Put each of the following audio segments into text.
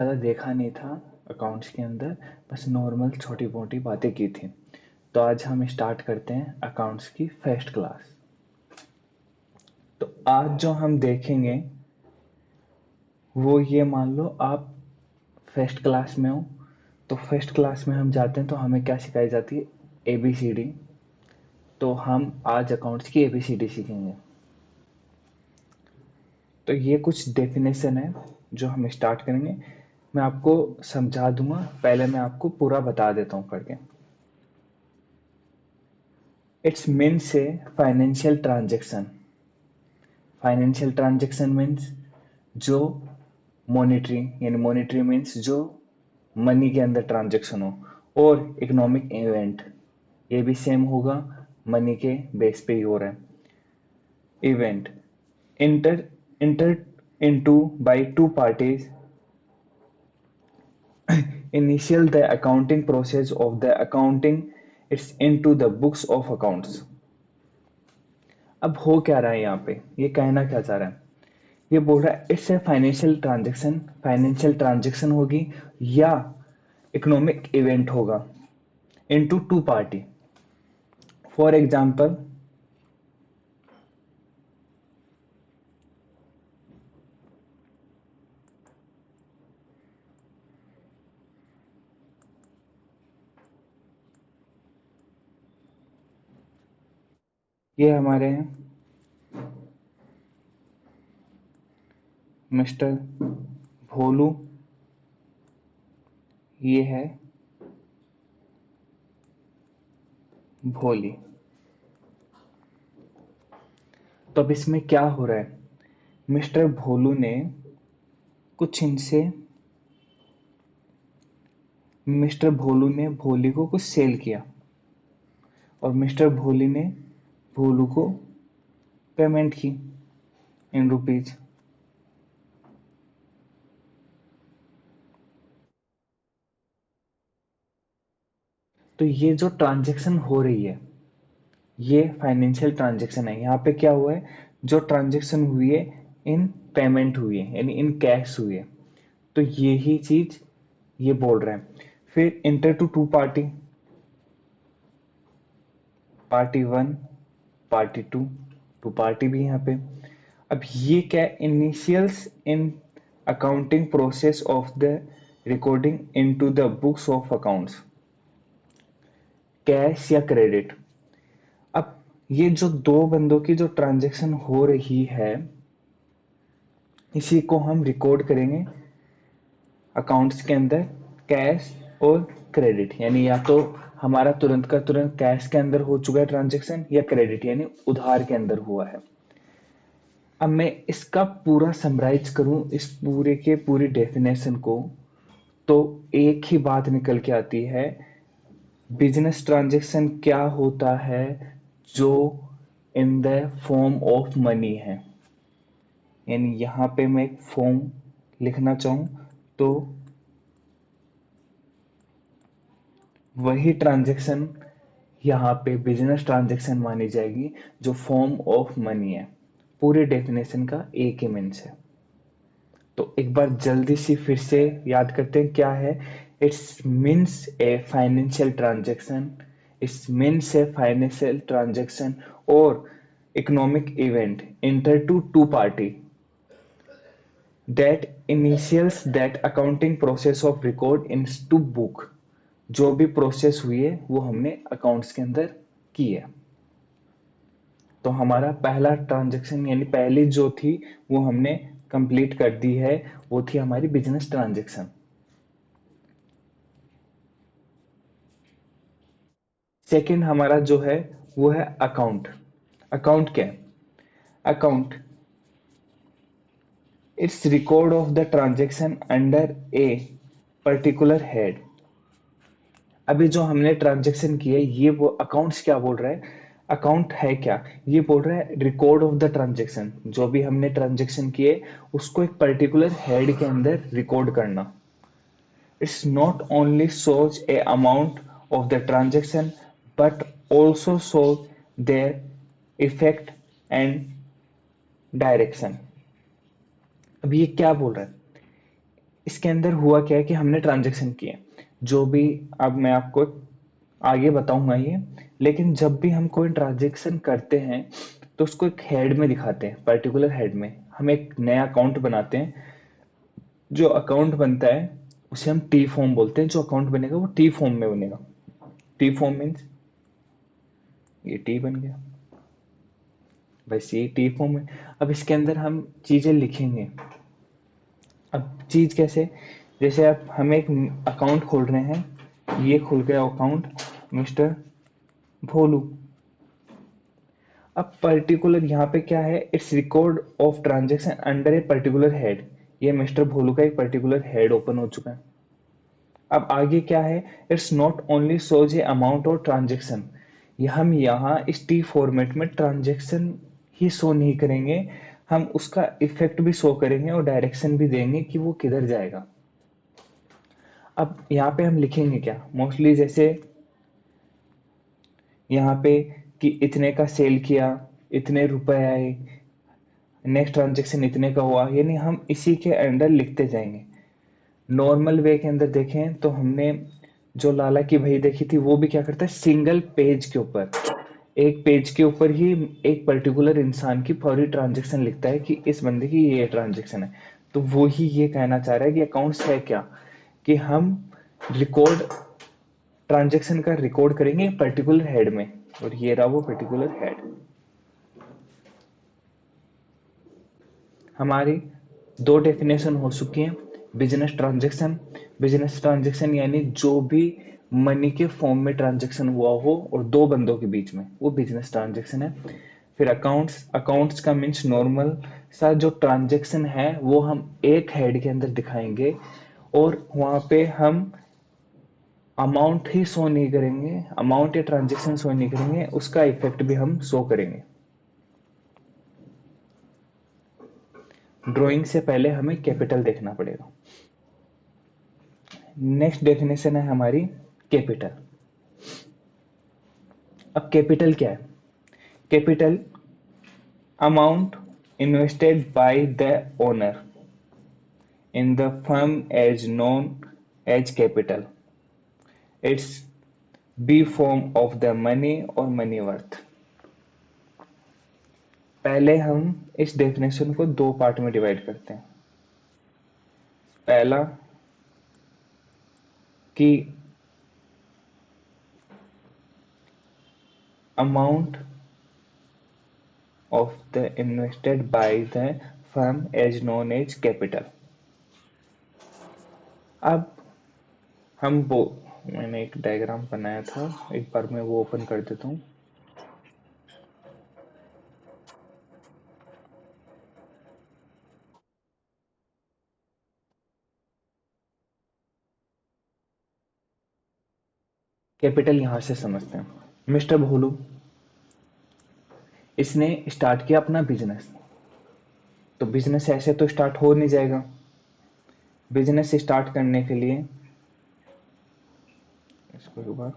ज़्यादा देखा नहीं था अकाउंट्स के अंदर, बस नॉर्मल छोटी मोटी बातें की थी। तो आज हम स्टार्ट करते हैं अकाउंट्स की फर्स्ट क्लास। तो आज जो हम देखेंगे वो ये मान लो आप फर्स्ट क्लास में हो। तो फर्स्ट क्लास में हम जाते हैं तो हमें क्या सिखाई जाती है? ABCD। तो हम आज अकाउंट्स की ABCD सीखेंगे। तो ये कुछ डेफिनेशन है जो हम स्टार्ट करेंगे। मैं आपको समझा दूंगा, पहले मैं आपको पूरा बता देता हूँ करके। इट्स मीन से financial transaction. Financial transaction means जो मॉनेटरी, यानी मॉनेटरी मीन्स जो मनी के अंदर ट्रांजैक्शन हो, और इकोनॉमिक इवेंट, ये भी सेम होगा, मनी के बेस पे ही हो रहा है। Event inter inter into by two parties initial the accounting process of the accounting it's into the books of accounts। अब हो क्या रहा है यहाँ पे, ये कहना क्या चाह रहा है? ये बोल रहा है इससे फाइनेंशियल ट्रांजैक्शन, फाइनेंशियल ट्रांजैक्शन होगी या इकोनॉमिक इवेंट होगा into two party. For example, ये हमारे हैं मिस्टर भोलू, ये है भोली। तो अब इसमें क्या हो रहा है? मिस्टर भोलू ने कुछ इनसे मिस्टर भोलू ने भोली को कुछ सेल किया, और मिस्टर भोली ने भोलू को पेमेंट की इन रुपीज। तो ये जो ट्रांजैक्शन हो रही है ये फाइनेंशियल ट्रांजैक्शन है। यहाँ पे क्या हुआ है? जो ट्रांजैक्शन हुई है इन पेमेंट हुई है, यानी इन कैश हुई है। तो ये ही चीज ये बोल रहे हैं। फिर enter to two party, party one, party two, two party भी यहाँ पे। अब ये क्या? Initials in accounting process of the recording into the books of accounts, cash या क्रेडिट। अब ये जो दो बंदों की जो ट्रांजैक्शन हो रही है इसी को हम रिकॉर्ड करेंगे अकाउंट्स के अंदर, कैश और क्रेडिट। यानी या तो हमारा तुरंत का तुरंत कैश के अंदर हो चुका है ट्रांजैक्शन, या क्रेडिट यानी उधार के अंदर हुआ है। अब मैं इसका पूरा समराइज करूं इस पूरे के पूरी डेफिनेशन को, तो एक ही बात निकल के आती है। बिजनेस ट्रांजैक्शन क्या होता है? जो in the form of money है। यानी यहाँ पे मैं एक फॉर्म लिखना चाहूं तो वही ट्रांजैक्शन यहाँ पे बिजनेस ट्रांजैक्शन मानी जाएगी जो फॉर्म ऑफ मनी है। पूरे डेफिनेशन का एक ही मीन्स है। तो एक बार जल्दी से फिर से याद करते हैं क्या है। It's means a financial transaction, it's means a financial transaction और economic event enter to two party that initials that accounting process of record into book। जो भी प्रोसेस हुई है वो हमने अकाउंट्स के अंदर की है। तो हमारा पहला ट्रांजैक्शन यानी पहली जो थी वो हमने कंप्लीट कर दी है, वो थी हमारी बिजनेस ट्रांजैक्शन। सेकंड हमारा जो है वो है अकाउंट। अकाउंट क्या है? Account it's record of the transaction under a particular head. अभी जो हमने ट्रांजैक्शन की है ये वो अकाउंट्स क्या बोल रहा है? अकाउंट है क्या? ये बोल रहा है रिकॉर्ड ऑफ द ट्रांजैक्शन, जो भी हमने ट्रांजैक्शन किए उसको एक पर्टिकुलर हेड के अंदर रिकॉर्ड करना। It's not only shows a amount of the transaction but also shows their effect and direction। अब ये क्या बोल रहा है? इसके अंदर हुआ क्या है कि हमने ट्रांजेक्शन किए, जो भी, अब मैं आपको आगे बताऊंगा ये, लेकिन जब भी हम कोई ट्रांजेक्शन करते हैं तो उसको एक हेड में दिखाते हैं, पर्टिकुलर हेड में हम एक नया अकाउंट बनाते हैं। जो अकाउंट बनता है उसे हम टी फॉर्म बोलते हैं, जो अकाउंट बनेगा वो टी फॉर्म में बनेगा। टी फॉर्म मीन्स ये टी बन गया, बस ये टी फॉर्म है। अब इसके अंदर हम चीजें लिखेंगे। अब चीज कैसे, जैसे आप हम एक अकाउंट खोल रहे हैं, ये खुल गया अकाउंट मिस्टर भोलू। अब पर्टिकुलर यहाँ पे क्या है, it's record of transaction under a particular head. ये मिस्टर भोलू का एक पर्टिकुलर हेड ओपन हो चुका है। अब आगे क्या है, it's not only shows A amount और ट्रांजेक्शन। ये हम यहाँ इस टी फॉर्मेट में ट्रांजेक्शन ही शो नहीं करेंगे, हम उसका इफेक्ट भी शो करेंगे और डायरेक्शन भी देंगे कि वो किधर जाएगा। अब यहाँ पे हम लिखेंगे क्या, मोस्टली जैसे यहाँ पे कि इतने का सेल किया, इतने रुपए आए, नेक्स्ट ट्रांजेक्शन इतने का हुआ, यानी हम इसी के अंडर लिखते जाएंगे। नॉर्मल वे के अंदर देखें तो हमने जो लाला की बही देखी थी, वो भी क्या करता है, सिंगल पेज के ऊपर, एक पेज के ऊपर ही एक पर्टिकुलर इंसान की पूरी ट्रांजेक्शन लिखता है कि इस बंदे की ये ट्रांजेक्शन है। तो वो ही ये कहना चाह रहा है कि अकाउंट्स है क्या, कि हम रिकॉर्ड, ट्रांजेक्शन का रिकॉर्ड करेंगे पर्टिकुलर हेड में, और ये रहा वो पर्टिकुलर हेड। हमारी दो डेफिनेशन हो चुकी हैं। बिजनेस ट्रांजैक्शन, बिजनेस ट्रांजैक्शन यानी जो भी मनी के फॉर्म में ट्रांजैक्शन हुआ हो और दो बंदों के बीच में, वो बिजनेस ट्रांजैक्शन है। फिर अकाउंट्स, अकाउंट्स का मीन्स नॉर्मल सा जो ट्रांजैक्शन है वो हम एक हेड के अंदर दिखाएंगे, और वहां पे हम अमाउंट ही शो नहीं करेंगे, अमाउंट या ट्रांजैक्शन शो नहीं करेंगे, उसका इफेक्ट भी हम शो करेंगे। ड्राइंग से पहले हमें कैपिटल देखना पड़ेगा। नेक्स्ट डेफिनेशन है हमारी कैपिटल। अब कैपिटल क्या है, capital amount invested by the owner in the firm as known as capital, it's be form of the money और मनी वर्थ। पहले हम इस डेफिनेशन को दो पार्ट में डिवाइड करते हैं। पहला कि amount of the invested by the firm as known as capital। अब हम वो, मैंने एक डायग्राम बनाया था, एक बार मैं वो ओपन कर देता हूँ। कैपिटल यहां से समझते हैं। मिस्टर भोलू, इसने स्टार्ट किया अपना बिजनेस, तो बिजनेस ऐसे तो स्टार्ट हो नहीं जाएगा। बिजनेस स्टार्ट करने के लिए, इसको एक बार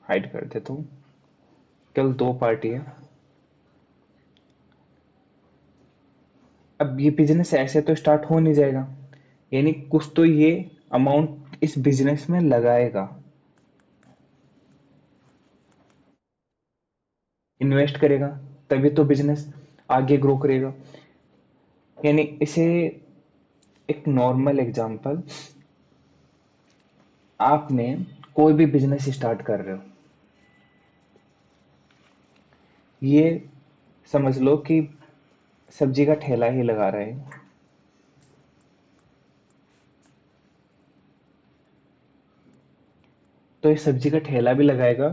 हाइड कर देता हूँ, केवल दो पार्टी है। अब ये बिजनेस ऐसे तो स्टार्ट हो नहीं जाएगा, यानी कुछ तो ये अमाउंट इस बिजनेस में लगाएगा, इन्वेस्ट करेगा, तभी तो बिजनेस आगे ग्रो करेगा। यानी इसे एक नॉर्मल एग्जांपल, आपने कोई भी बिजनेस स्टार्ट कर रहे हो, ये समझ लो कि सब्जी का ठेला ही लगा रहे हैं, तो ये सब्जी का ठेला भी लगाएगा,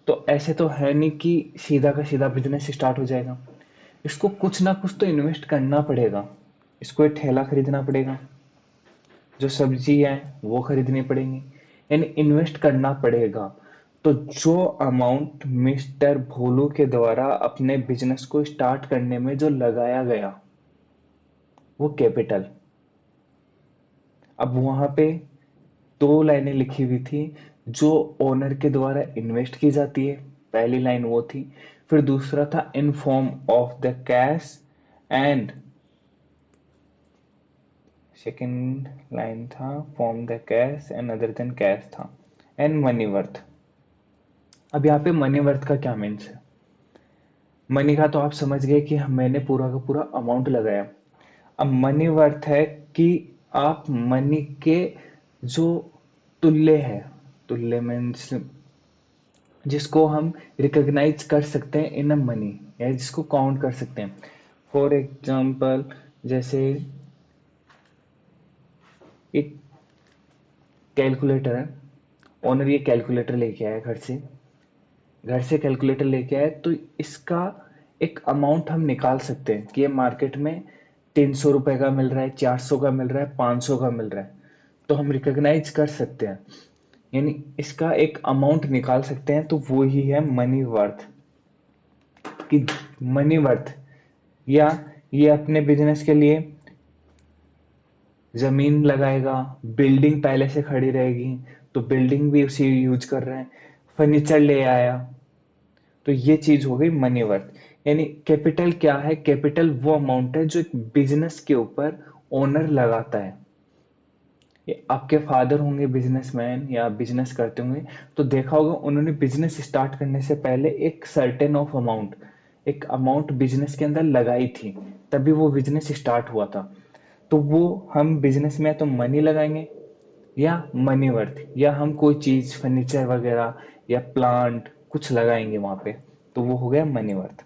तो ऐसे तो है नहीं कि सीधा का सीधा बिजनेस स्टार्ट हो जाएगा। इसको कुछ ना कुछ तो इन्वेस्ट करना पड़ेगा। इसको एक ठेला खरीदना पड़ेगा, जो सब्जी है वो खरीदनी पड़ेंगी, यानी इन्वेस्ट करना पड़ेगा। तो जो अमाउंट मिस्टर भोलू के द्वारा अपने बिजनेस को स्टार्ट करने में जो लगाया गया, वो कैपिटल। अब वहां पे दो लाइनें लिखी हुई थी, जो ओनर के द्वारा इन्वेस्ट की जाती है, पहली लाइन वो थी। फिर दूसरा था in form of the cash and second line था form the cash and other than cash था एंड मनी वर्थ। अब यहाँ पे मनी वर्थ का क्या मीन्स है? मनी का तो आप समझ गए कि मैंने पूरा का पूरा अमाउंट लगाया। अब मनी वर्थ है कि आप मनी के जो तुल्य है, तुल्य मीन्स जिसको हम रिकॉग्नाइज कर सकते हैं इन अ मनी, या जिसको काउंट कर सकते हैं। फॉर एग्जाम्पल जैसे एक कैलकुलेटर है, ओनर ये कैलकुलेटर लेके आया घर से कैलकुलेटर लेके आए, तो इसका एक अमाउंट हम निकाल सकते हैं कि ये मार्केट में 300 रुपए का मिल रहा है, 400 का मिल रहा है, 500 का मिल रहा है। तो हम रिकॉग्नाइज कर सकते हैं, यानी इसका एक अमाउंट निकाल सकते हैं, तो वो ही है मनी वर्थ। कि मनी वर्थ, या ये अपने बिजनेस के लिए जमीन लगाएगा, बिल्डिंग पहले से खड़ी रहेगी तो बिल्डिंग भी उसी यूज कर रहे हैं, फर्नीचर ले आया, तो ये चीज हो गई मनी वर्थ। यानी कैपिटल क्या है? कैपिटल वो अमाउंट है जो एक बिजनेस के ऊपर ओनर लगाता है। ये आपके फादर होंगे बिजनेसमैन या बिजनेस करते होंगे, तो देखा होगा उन्होंने बिजनेस स्टार्ट करने से पहले एक सर्टेन ऑफ अमाउंट, एक अमाउंट बिजनेस के अंदर लगाई थी, तभी वो बिजनेस स्टार्ट हुआ था। तो वो हम बिजनेस में या तो मनी लगाएंगे या मनी वर्थ, या हम कोई चीज फर्नीचर वगैरह या प्लांट कुछ लगाएंगे वहां पे, तो वो हो गया मनी वर्थ।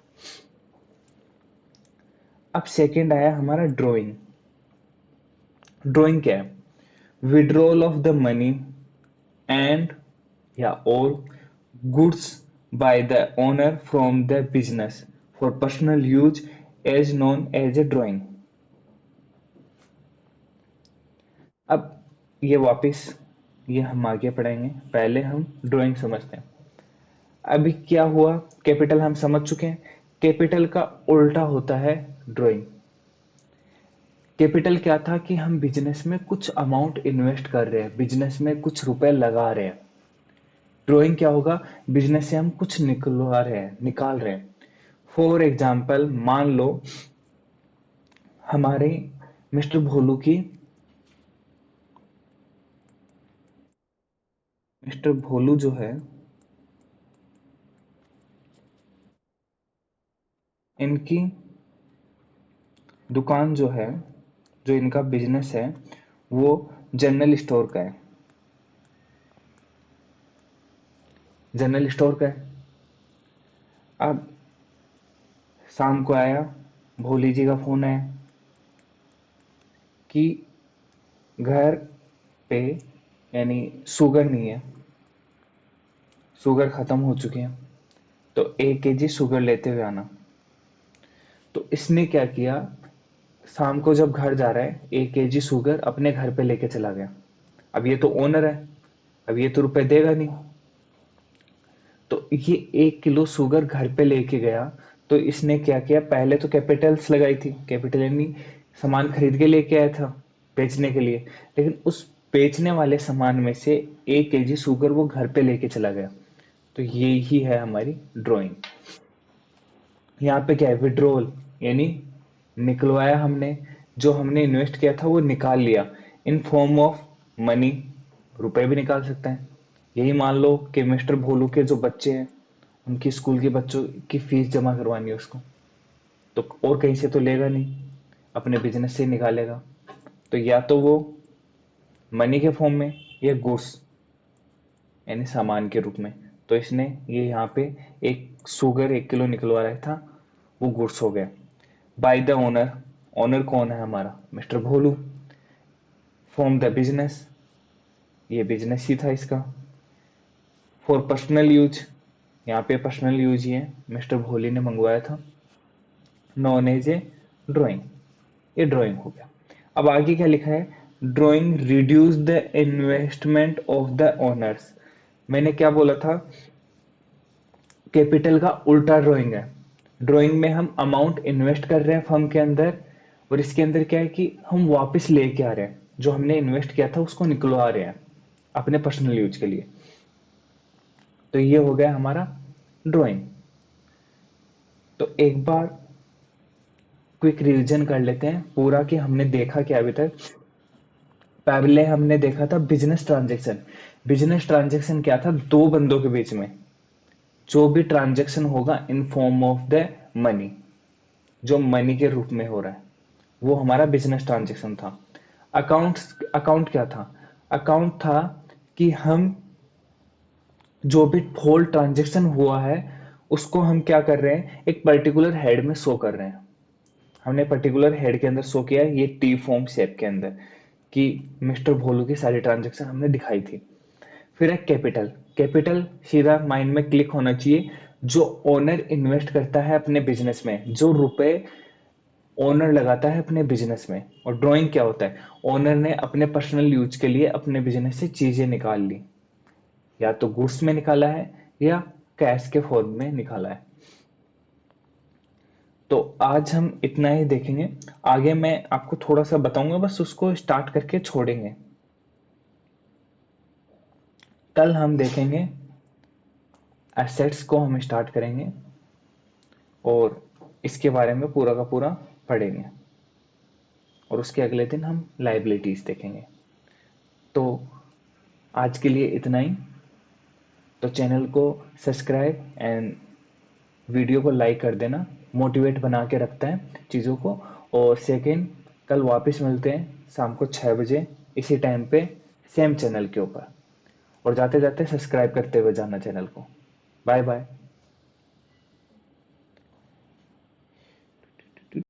अब सेकंड आया हमारा ड्राइंग। ड्राइंग क्या है? Withdrawal of the money and या और goods by the owner from the business for personal use as known as a drawing। अब ये वापस, ये हम आगे पढ़ेंगे, पहले हम ड्राइंग समझते हैं। अभी क्या हुआ? कैपिटल हम समझ चुके हैं, कैपिटल का उल्टा होता है ड्राइंग। कैपिटल क्या था? कि हम बिजनेस में कुछ अमाउंट इन्वेस्ट कर रहे हैं, बिजनेस में कुछ रुपए लगा रहे हैं। ड्राइंग क्या होगा? बिजनेस से हम कुछ निकलवा रहे हैं, निकाल रहे हैं। फॉर एग्जाम्पल मान लो हमारे मिस्टर भोलू की, मिस्टर भोलू जो है, इनकी दुकान जो है, जो इनका बिजनेस है, वो जनरल स्टोर का है। जनरल स्टोर का है। अब शाम को आया, भोली जी का फोन आया कि घर पे यानी शुगर नहीं है, शुगर खत्म हो चुकी है, तो 1 kg शुगर लेते हुए आना। तो इसने क्या किया, शाम को जब घर जा रहा है 1 kg शुगर अपने घर पे लेके चला गया। अब ये तो ओनर है, अब ये तो रुपए देगा नहीं, तो ये 1 किलो शुगर घर पे लेके गया। तो इसने क्या किया, पहले तो कैपिटल्स लगाई थी, कैपिटल यानी सामान खरीद के लेके आया था बेचने के लिए, लेकिन उस बेचने वाले सामान में से 1 kg शुगर वो घर पे लेके चला गया। तो ये ही है हमारी ड्राइंग। यहाँ पे क्या है? विड्रॉल, यानी निकलवाया हमने, जो हमने इन्वेस्ट किया था वो निकाल लिया इन फॉर्म ऑफ मनी, रुपए भी निकाल सकते हैं। यही मान लो कि मिस्टर भोलू के जो बच्चे हैं, उनकी स्कूल के बच्चों की फीस जमा करवानी है उसको, तो और कहीं से तो लेगा नहीं, अपने बिजनेस से ही निकालेगा। तो या तो वो मनी के फॉर्म में या गुड्स यानी सामान के रूप में। तो इसने ये यहाँ पे एक शुगर 1 किलो निकलवा रहा था, वो गुड्स हो गया। बाय द ओनर, ओनर कौन है हमारा? Mister Bholu. From the business, ये बिजनेस ही था इसका। फॉर पर्सनल यूज, यहाँ पे पर्सनल यूज ही है, मिस्टर भोली ने मंगवाया था। नॉन एज ए ड्राइंग, ये ड्राइंग हो गया। अब आगे क्या लिखा है? Drawing reduce the investment of the owners. मैंने क्या बोला था? कैपिटल का उल्टा ड्राइंग है। ड्राइंग में हम अमाउंट इन्वेस्ट कर रहे हैं फर्म के अंदर, और इसके अंदर क्या है कि हम वापस लेके आ रहे हैं, जो हमने इन्वेस्ट किया था उसको निकलवा रहे हैं अपने पर्सनल यूज के लिए। तो ये हो गया हमारा ड्राइंग। तो एक बार क्विक रिवीजन कर लेते हैं पूरा कि हमने देखा क्या अभी तक। पहले हमने देखा था बिजनेस ट्रांजैक्शन। बिजनेस ट्रांजैक्शन क्या था, दो बंदों के बीच में जो भी ट्रांजैक्शन होगा इन फॉर्म ऑफ द मनी, जो मनी के रूप में हो रहा है, वो हमारा बिजनेस ट्रांजैक्शन था। अकाउंट क्या था, अकाउंट था कि हम जो भी होल ट्रांजैक्शन हुआ है उसको हम क्या कर रहे हैं, एक पर्टिकुलर हेड में शो कर रहे हैं। हमने पर्टिकुलर हेड के अंदर शो किया है ये टी फॉर्म शेप के अंदर, कि मिस्टर भोलू की सारी ट्रांजैक्शन हमने दिखाई थी। फिर है कैपिटल। कैपिटल सीधा माइंड में क्लिक होना चाहिए, जो ओनर इन्वेस्ट करता है अपने बिजनेस में, जो रुपए ओनर लगाता है अपने बिजनेस में। और ड्राइंग क्या होता है, ओनर ने अपने पर्सनल यूज के लिए अपने बिजनेस से चीजें निकाल ली, या तो गुड्स में निकाला है या कैश के फॉर्म में निकाला है। तो आज हम इतना ही देखेंगे, आगे मैं आपको थोड़ा सा बताऊंगा, बस उसको स्टार्ट करके छोड़ेंगे। कल हम देखेंगे एसेट्स को हम स्टार्ट करेंगे और इसके बारे में पूरा का पूरा पढ़ेंगे, और उसके अगले दिन हम लाइबिलिटीज देखेंगे। तो आज के लिए इतना ही। तो चैनल को सब्सक्राइब एंड वीडियो को लाइक कर देना, मोटिवेट बना के रखता है चीज़ों को। और सेकेंड, कल वापस मिलते हैं शाम को 6 बजे इसी टाइम पे, सेम चैनल के ऊपर। और जाते जाते सब्सक्राइब करते हुए जाना चैनल को। Bye bye.